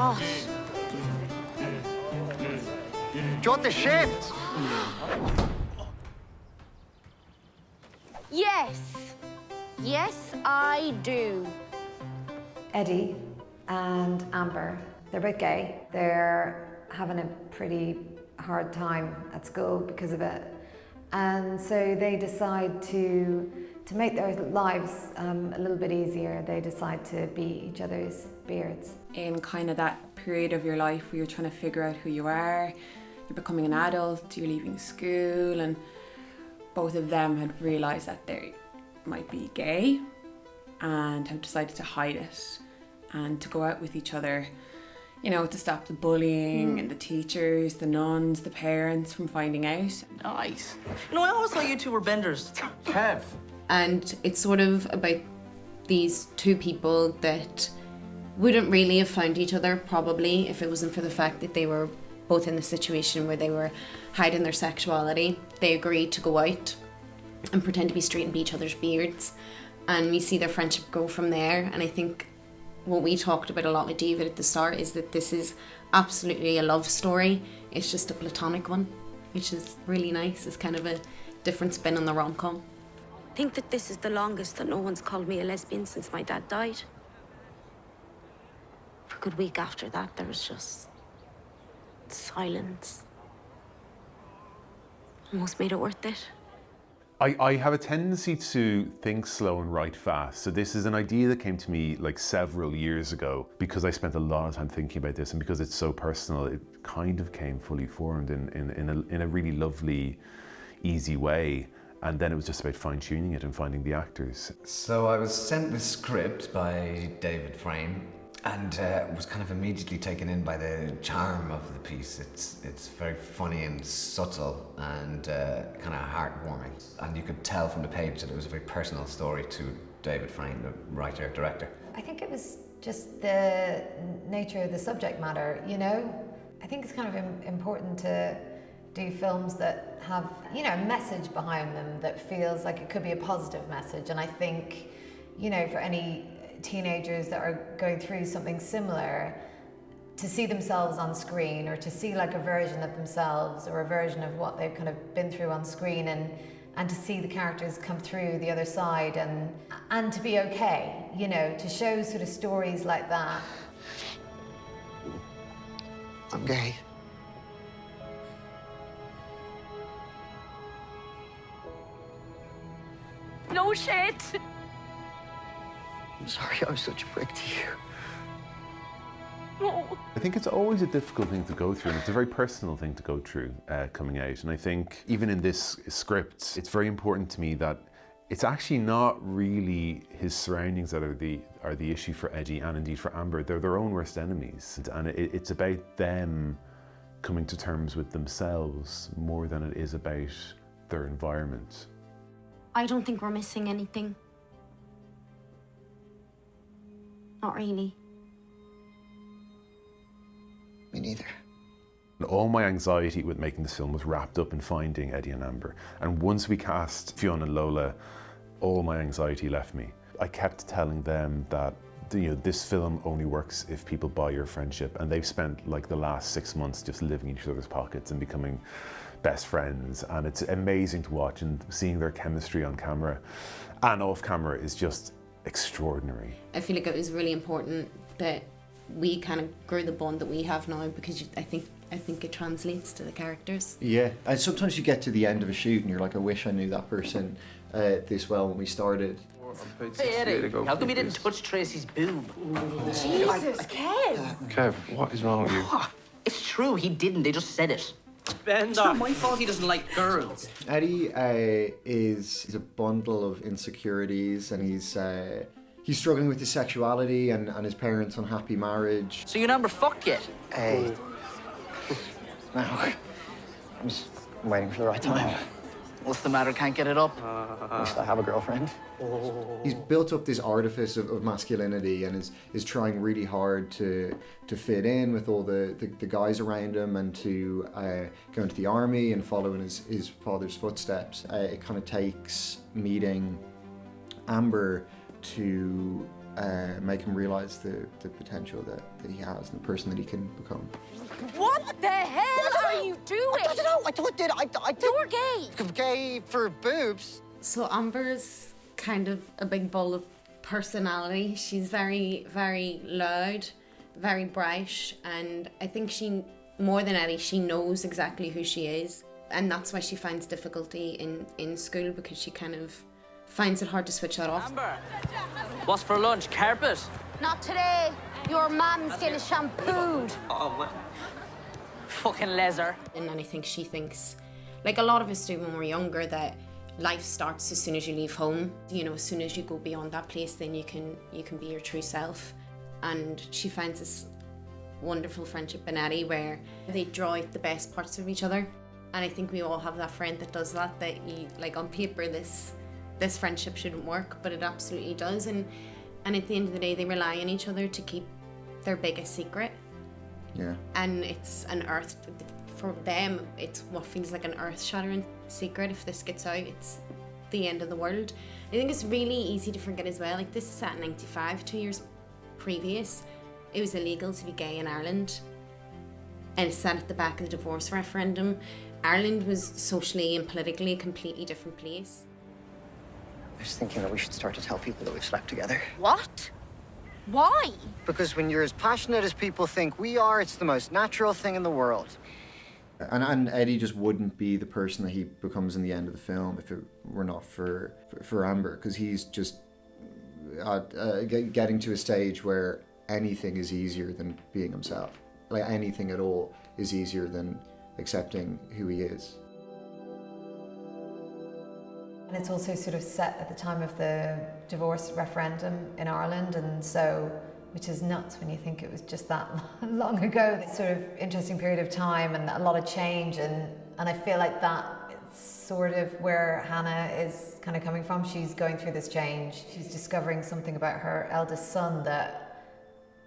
not. Do you want the shift? Yes. Yes, I do. Eddie and Amber, they're both gay. They're having a pretty hard time at school because of it. And so they decide to make their lives a little bit easier. They decide to be each other's beards. In kind of that period of your life where you're trying to figure out who you are, you're becoming an adult, you're leaving school, and both of them had realised that they might be gay and have decided to hide it and to go out with each other, you know, to stop the bullying and the teachers, the nuns, the parents from finding out. Nice. You know, I always thought you two were benders. Kev. And it's sort of about these two people that wouldn't really have found each other probably if it wasn't for the fact that they were both in the situation where they were hiding their sexuality. They agreed to go out and pretend to be straight and be each other's beards, and we see their friendship grow from there. And I think what we talked about a lot with David at the start is that this is absolutely a love story. It's just a platonic one, which is really nice. It's kind of a different spin on the rom-com. I think that this is the longest that no one's called me a lesbian since my dad died. For a good week after that, there was just silence. Almost made it worth it. I have a tendency to think slow and write fast. So this is an idea that came to me like several years ago because I spent a lot of time thinking about this, and because it's so personal, it kind of came fully formed in a really lovely, easy way. And then it was just about fine-tuning it and finding the actors. So I was sent this script by David Frame, and was kind of immediately taken in by the charm of the piece. It's very funny and subtle and kind of heartwarming. And you could tell from the page that it was a very personal story to David Frame, the writer-director. I think it was just the nature of the subject matter, you know? I think it's kind of important to do films that have, you know, a message behind them that feels like it could be a positive message. And I think, you know, for any teenagers that are going through something similar, to see themselves on screen, or to see like a version of themselves or a version of what they've kind of been through on screen, and to see the characters come through the other side and to be okay, you know, to show sort of stories like that. I'm gay. No shit. I'm sorry I was such a prick to you. No. I think it's always a difficult thing to go through, and it's a very personal thing to go through coming out. And I think even in this script, it's very important to me that it's actually not really his surroundings that are the issue for Eddie, and indeed for Amber. They're their own worst enemies. And it's about them coming to terms with themselves more than it is about their environment. I don't think we're missing anything. Not really. Me neither. And all my anxiety with making this film was wrapped up in finding Eddie and Amber. And once we cast Fiona and Lola, all my anxiety left me. I kept telling them that, you know, this film only works if people buy your friendship. And they've spent like the last 6 months just living in each other's pockets and becoming best friends. And it's amazing to watch, and seeing their chemistry on camera and off camera is just extraordinary. I feel like it was really important that we kind of grew the bond that we have now, because I think it translates to the characters. Yeah, and sometimes you get to the end of a shoot and you're like, I wish I knew that person this well when we started. Hey, Eddie, how come you didn't touch Tracy's boob? Jesus, Kev. Kev, what is wrong with you? It's true, he didn't. They just said it. Bend It's not my fault he doesn't like girls. Eddie is a bundle of insecurities, and he's struggling with his sexuality and his parents' unhappy marriage. So you never fucked yet? Hey. No. I'm just waiting for the right time. What's the matter? Can't get it up? At least I have a girlfriend. He's built up this artifice of masculinity, and is trying really hard to fit in with all the guys around him, and to go into the army and follow in his father's footsteps. It kind of takes meeting Amber to make him realise the potential that he has and the person that he can become. What the hell are you doing? I don't know. I did. You're gay. Gay for boobs. So Amber's kind of a big ball of personality. She's very, very loud, very bright, and I think she, more than Eddie, she knows exactly who she is, and that's why she finds difficulty in school, because she kind of finds it hard to switch that off. Amber, what's for lunch? Carpet? Not today. Your mum's getting shampooed. Oh, well. Fucking leather. And I think she thinks, like a lot of us do when we're younger, that life starts as soon as you leave home. You know, as soon as you go beyond that place, then you can be your true self. And she finds this wonderful friendship in Eddie where they draw out the best parts of each other. And I think we all have that friend that does that you, like on paper, this friendship shouldn't work, but it absolutely does. And at the end of the day, they rely on each other to keep their biggest secret. Yeah. And it's for them, it's what feels like an earth-shattering secret. If this gets out, it's the end of the world. I think it's really easy to forget as well, like this is set in 95, 2 years previous. It was illegal to be gay in Ireland. And it's set at the back of the divorce referendum. Ireland was socially and politically a completely different place. I was thinking that we should start to tell people that we've slept together. What? Why? Because when you're as passionate as people think we are, it's the most natural thing in the world. And Eddie just wouldn't be the person that he becomes in the end of the film if it were not for Amber, because he's just getting to a stage where anything is easier than being himself. Like anything at all is easier than accepting who he is. And it's also sort of set at the time of the divorce referendum in Ireland, and so, which is nuts when you think it was just that long ago. This sort of interesting period of time and a lot of change, and I feel like that is sort of where Hannah is kind of coming from. She's going through this change. She's discovering something about her eldest son that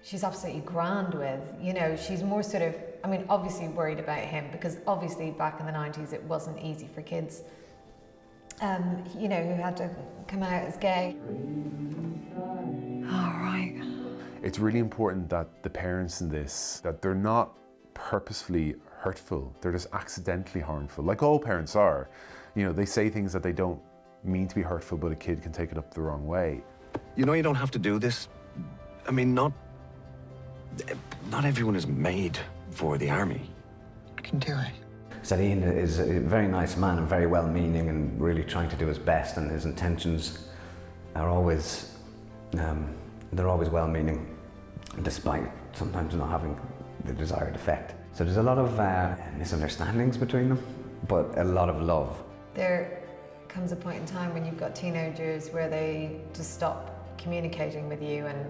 she's absolutely grand with. You know, she's more sort of, I mean, obviously worried about him, because obviously back in the 90s it wasn't easy for kids, you know, who had to come out as gay. All right. It's really important that the parents in this, that they're not purposefully hurtful, they're just accidentally harmful, like all parents are. You know, they say things that they don't mean to be hurtful, but a kid can take it up the wrong way. You know, you don't have to do this. I mean, not everyone is made for the army. I can do it. Ian is a very nice man and very well-meaning and really trying to do his best, and his intentions are always, they're always well-meaning, despite sometimes not having the desired effect. So there's a lot of misunderstandings between them, but a lot of love. There comes a point in time when you've got teenagers where they just stop communicating with you, and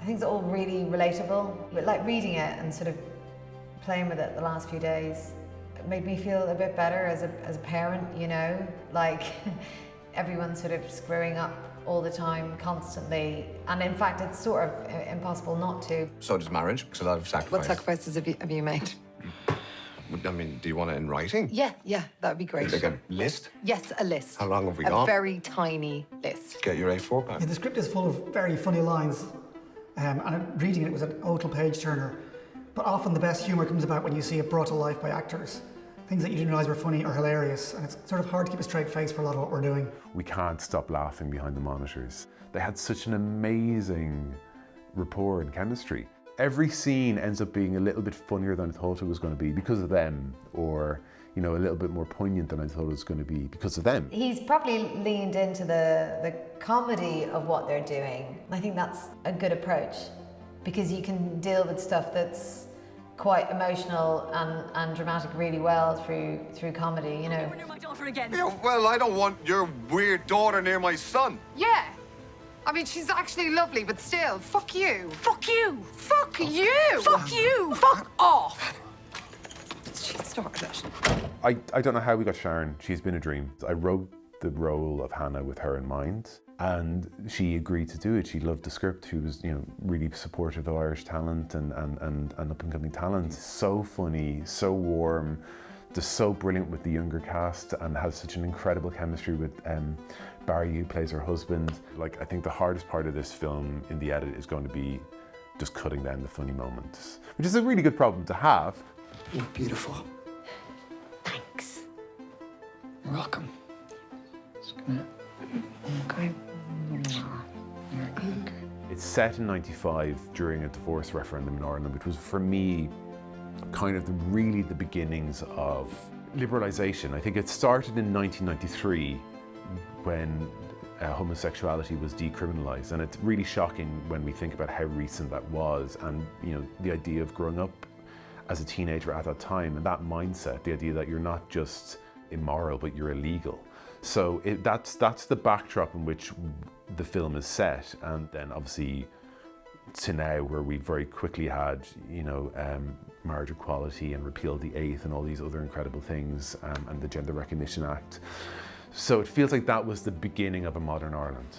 I think it's all really relatable. But like reading it and sort of playing with it the last few days, it made me feel a bit better as a parent, you know, like everyone's sort of screwing up all the time, constantly, and in fact it's sort of impossible not to. So does marriage. It's a lot of sacrifice. What sacrifices have you made? I mean, do you want it in writing? Yeah, that would be great. Like a list? Yes, a list. How long have we a got? A very tiny list. Get your A4 back. Yeah, the script is full of very funny lines, and reading it was a total page-turner. But often the best humour comes about when you see it brought to life by actors. Things that you didn't realise were funny or hilarious, and it's sort of hard to keep a straight face for a lot of what we're doing. We can't stop laughing behind the monitors. They had such an amazing rapport and chemistry. Every scene ends up being a little bit funnier than I thought it was going to be because of them, or you know, a little bit more poignant than I thought it was going to be because of them. He's probably leaned into the comedy of what they're doing. I think that's a good approach, because you can deal with stuff that's quite emotional and dramatic really well through comedy, you know. Near my daughter again. Yeah, well, I don't want your weird daughter near my son. Yeah. I mean, she's actually lovely, but still, fuck you. Fuck you. Fuck you. Fuck you. Fuck off. She started it. I don't know how we got Sharon. She's been a dream. I wrote the role of Hannah with her in mind, and she agreed to do it. She loved the script. She was, you know, really supportive of Irish talent and up-and-coming talent. So funny, so warm, just so brilliant with the younger cast and has such an incredible chemistry with Barry, who plays her husband. Like, I think the hardest part of this film in the edit is going to be just cutting down the funny moments, which is a really good problem to have. You're beautiful. Thanks. You're welcome. Just gonna... Okay. It's set in '95 during a divorce referendum in Ireland, which was for me kind of really the beginnings of liberalisation. I think it started in 1993 when homosexuality was decriminalised, and it's really shocking when we think about how recent that was, and you know, the idea of growing up as a teenager at that time and that mindset, the idea that you're not just immoral but you're illegal. So that's the backdrop in which the film is set, and then obviously to now, where we very quickly had, you know, marriage equality and repealed the 8th and all these other incredible things, and the Gender Recognition Act. So it feels like that was the beginning of a modern Ireland.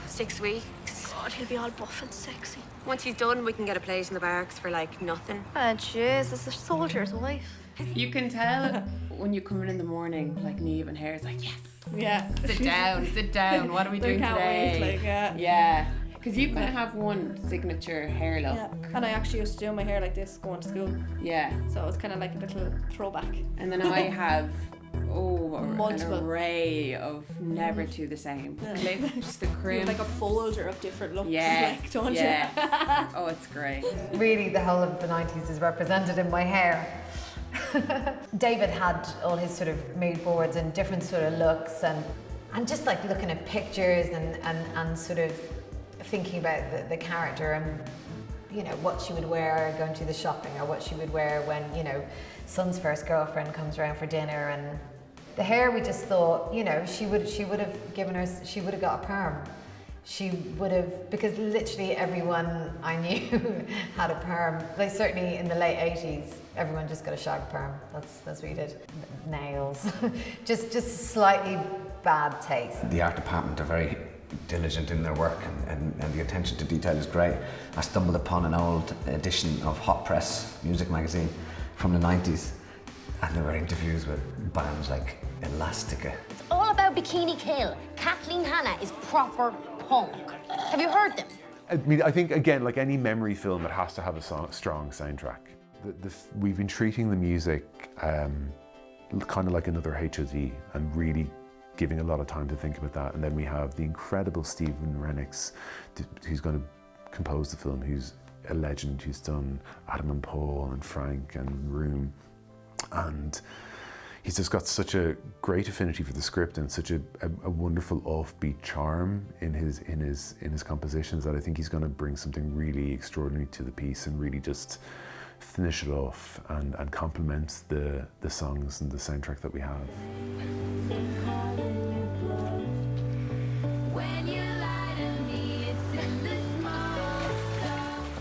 6 weeks. God, he'll be all buff and sexy. Once he's done, we can get a place in the barracks for like nothing. Oh, Jesus, a soldier's wife. You can tell when you come in the morning, like Niamh and Hare's like, yes. Yeah. Sit down. What are we doing can't today? wait, like, yeah. Yeah. Because you kind of have one signature hair look. Yeah. And I actually used to do my hair like this going to school. Yeah. So it's kind of like a little throwback. And then I have multiple. an array of never two the same. Yeah. Clips, the You crim. have like a folder of different looks. Yes, like, don't yes. you? Oh, it's great. Really, the whole of the 90s is represented in my hair. David had all his sort of mood boards and different sort of looks, and just like looking at pictures and sort of thinking about the character and, you know, what she would wear going to the shopping, or what she would wear when, you know, Son's first girlfriend comes around for dinner. And the hair, we just thought, you know, she would have got a perm. She would have, because literally everyone I knew had a perm. Like, certainly in the late 80s, everyone just got a shag perm. That's what you did. Nails. just slightly bad taste. The art department are very diligent in their work, and the attention to detail is great. I stumbled upon an old edition of Hot Press music magazine from the 90s, and there were interviews with bands like Elastica. It's all about Bikini Kill. Kathleen Hanna is proper punk. Have you heard them? I mean, I think, again, like any memory film, it has to have a strong soundtrack. We've been treating the music kind of like another HOD, and really giving a lot of time to think about that. And then we have the incredible Stephen Rennicks, who's going to compose the film, who's a legend, who's done Adam and Paul and Frank and Room. And he's just got such a great affinity for the script and such a wonderful offbeat charm in his compositions, that I think he's going to bring something really extraordinary to the piece and really just finish it off and complement the songs and the soundtrack that we have.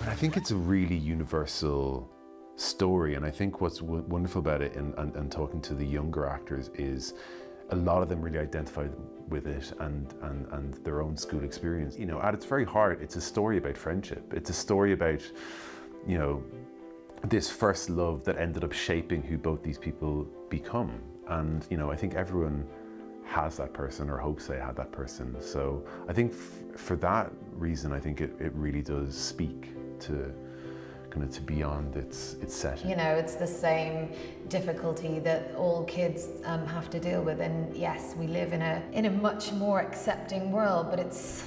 I think it's a really universal story, and I think what's wonderful about it and talking to the younger actors is a lot of them really identify with it and their own school experience. You know, at its very heart, it's a story about friendship. It's a story about, you know, this first love that ended up shaping who both these people become. And, you know, I think everyone has that person or hopes they had that person. So I think for that reason, I think it really does speak to kind of to beyond its setting. You know, it's the same difficulty that all kids have to deal with. And yes, we live in a much more accepting world, but it's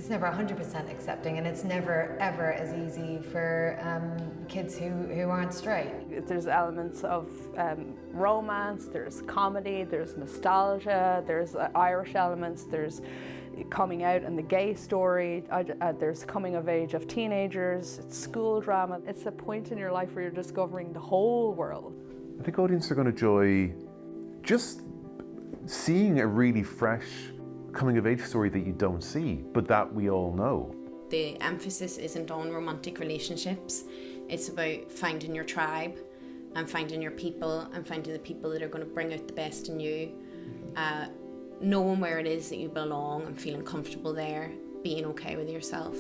never 100% accepting, and it's never ever as easy for kids who aren't straight. There's elements of romance, there's comedy, there's nostalgia, there's Irish elements, there's coming out and the gay story, there's coming of age of teenagers, it's school drama. It's a point in your life where you're discovering the whole world. I think audiences are going to enjoy just seeing a really fresh coming of age story that you don't see, but that we all know. The emphasis isn't on romantic relationships. It's about finding your tribe and finding your people and finding the people that are going to bring out the best in you. Knowing where it is that you belong and feeling comfortable there, being okay with yourself.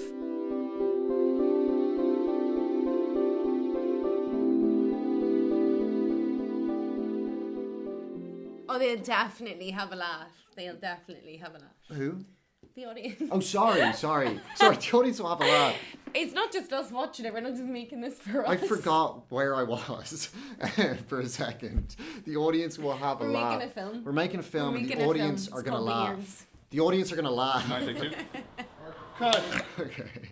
Oh, they'll definitely have a laugh. They'll definitely have a laugh. Who? The audience. Oh, sorry. The audience will have a laugh. It's not just us watching it. We're not just making this for us. I forgot where I was for a second. The audience will have a laugh. We're making a film. We're making a film, We're and making the a audience film. are It's going to called The laugh. Ears. The audience are going to laugh. Can I take two? Cut. Okay.